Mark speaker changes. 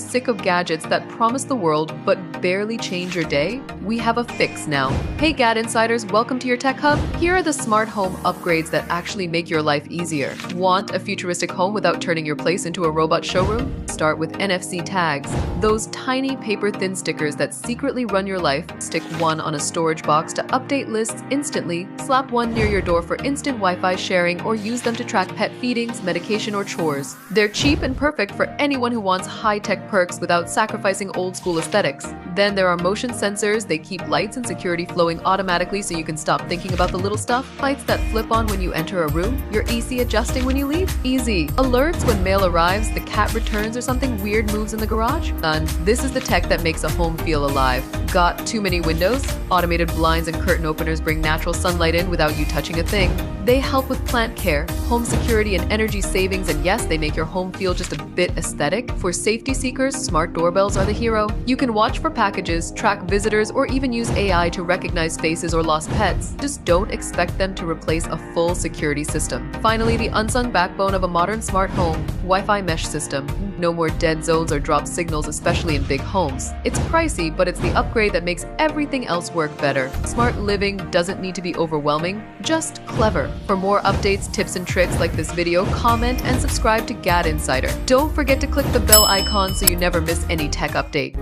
Speaker 1: sick of gadgets that promise the world but barely change your day? We have a fix now. Hey Gad Insiders, welcome to your Tech Hub. Here are the smart home upgrades that actually make your life easier. Want a futuristic home without turning your place into a robot showroom? Start with NFC tags. Those tiny paper-thin stickers that secretly run your life. Stick one on a storage box to update lists instantly, slap one near your door for instant Wi-Fi sharing, or use them to track pet feedings, medication, or chores. They're cheap and perfect for anyone who wants high-tech perks without sacrificing old-school aesthetics. Then there are motion sensors. They keep lights and security flowing automatically so you can stop thinking about the little stuff. Lights that flip on when you enter a room. Your AC adjusting when you leave? Easy. Alerts when mail arrives, the cat returns, or something weird moves in the garage? None. This is the tech that makes a home feel alive. Got too many windows? Automated blinds and curtain openers bring natural sunlight in without you touching a thing. They help with plant care, home security, and energy savings, and yes, they make your home feel just a bit aesthetic. For safety seekers, smart doorbells are the hero. You can watch for packages, track visitors, or even use AI to recognize faces or lost pets. Just don't expect them to replace a full security system. Finally, the unsung backbone of a modern smart home, Wi-Fi mesh system. No more dead zones or dropped signals, especially in big homes. It's pricey, but it's the upgrade that makes everything else work better. Smart living doesn't need to be overwhelming, just clever. For more updates, tips, and tricks like this video, comment and subscribe to GadInsider. Don't forget to click the bell icon so you never miss any tech update.